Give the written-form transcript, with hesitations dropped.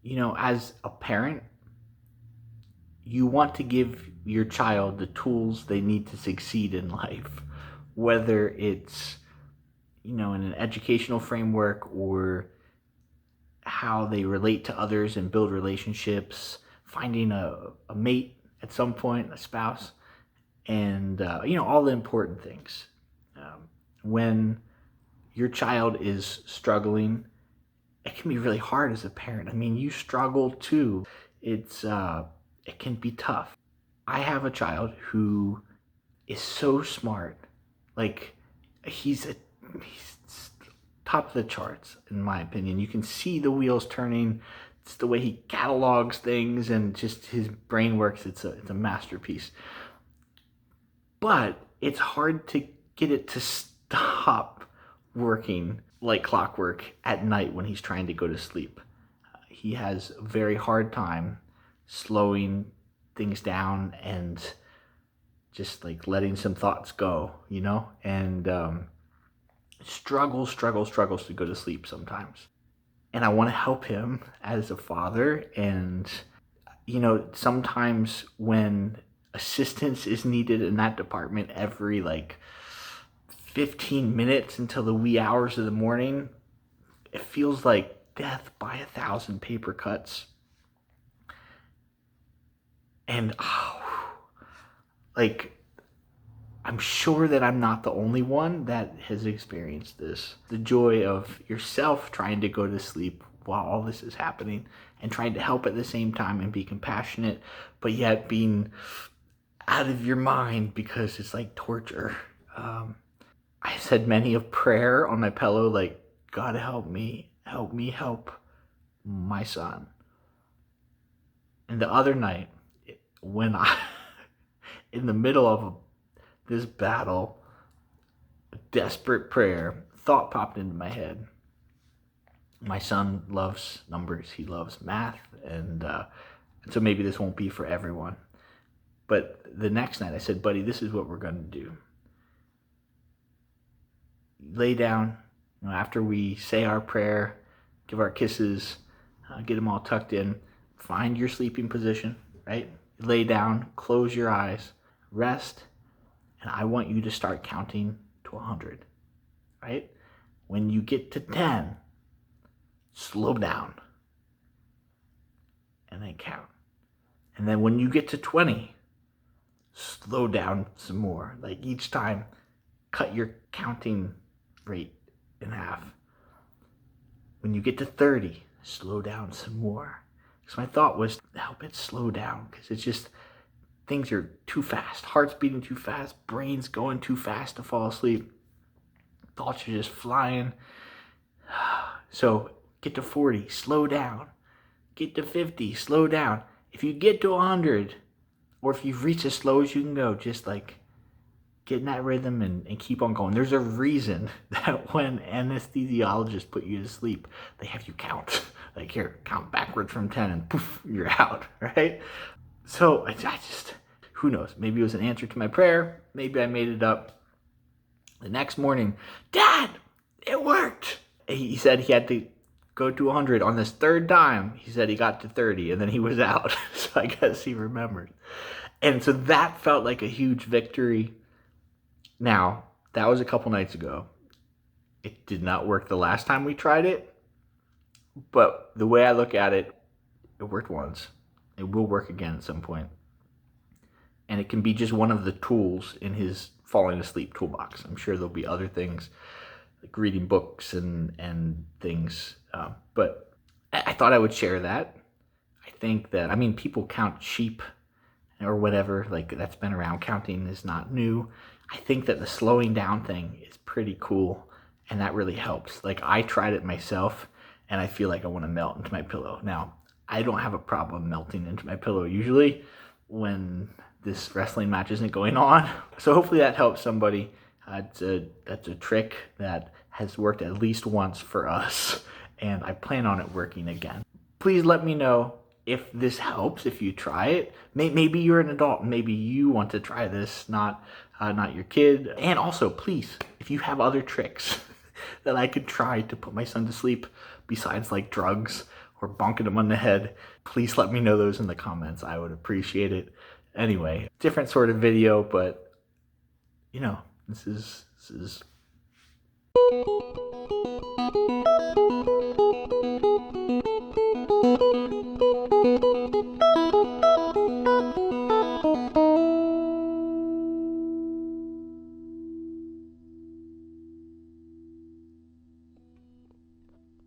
as a parent, you want to give your child the tools they need to succeed in life, whether it's, in an educational framework or how they relate to others and build relationships, finding a mate at some point, a spouse, and, all the important things. When your child is struggling, it can be really hard as a parent. I mean, you struggle too. It can be tough. I have a child who is so smart. Like he's top of the charts in my opinion. You can see the wheels turning. It's the way he catalogs things and just his brain works. It's a masterpiece. But it's hard to get it to stop working like clockwork at night when he's trying to go to sleep. He has a very hard time slowing things down and just like letting some thoughts go, and struggles to go to sleep sometimes. And I want to help him as a father. And, sometimes when assistance is needed in that department every like 15 minutes until the wee hours of the morning, it feels like death by 1,000 paper cuts. And I'm sure that I'm not the only one that has experienced this. The joy of yourself trying to go to sleep while all this is happening and trying to help at the same time and be compassionate, but yet being out of your mind because it's like torture. I said many a prayer on my pillow, like, God help me help my son. And the other night, when I, in the middle of this battle, a desperate prayer, thought popped into my head. My son loves numbers, he loves math, and so maybe this won't be for everyone. But the next night I said, buddy, this is what we're going to do. Lay down, after we say our prayer, give our kisses, get them all tucked in, find your sleeping position, right? Lay down, close your eyes, rest, and I want you to start counting to 100, right? When you get to 10, slow down and then count. And then when you get to 20, slow down some more. Like each time, cut your counting rate in half. When you get to 30, slow down some more. Because my thought was to help it slow down, because it's just things are too fast. Heart's beating too fast, brain's going too fast to fall asleep. Thoughts are just flying. So get to 40, slow down. Get to 50, slow down. If you get to 100, or if you've reached as slow as you can go, just like get in that rhythm and keep on going. There's a reason that when anesthesiologists put you to sleep, they have you count. Like, here, count backwards from 10 and poof, you're out, right? So I just, who knows? Maybe it was an answer to my prayer. Maybe I made it up. The next morning, Dad, it worked. He said he had to go to 100 on this third time. He said he got to 30 and then he was out. So I guess he remembered. And so that felt like a huge victory. Now, that was a couple nights ago. It did not work the last time we tried it, but the way I look at it, it worked once. It will work again at some point. And it can be just one of the tools in his falling asleep toolbox. I'm sure there'll be other things like reading books and things. But I thought I would share that. I think that, people count sheep or whatever, like that's been around. Counting is not new. I think that the slowing down thing is pretty cool, and that really helps. Like, I tried it myself, and I feel like I want to melt into my pillow. Now, I don't have a problem melting into my pillow usually when this wrestling match isn't going on. So hopefully that helps somebody. That's a trick that has worked at least once for us, and I plan on it working again. Please let me know if this helps, if you try it. Maybe you're an adult, maybe you want to try this, not your kid. And also, please, if you have other tricks that I could try to put my son to sleep besides like drugs or bonking them on the head, please let me know those in the comments. I would appreciate it. Anyway, different sort of video, but you know, this is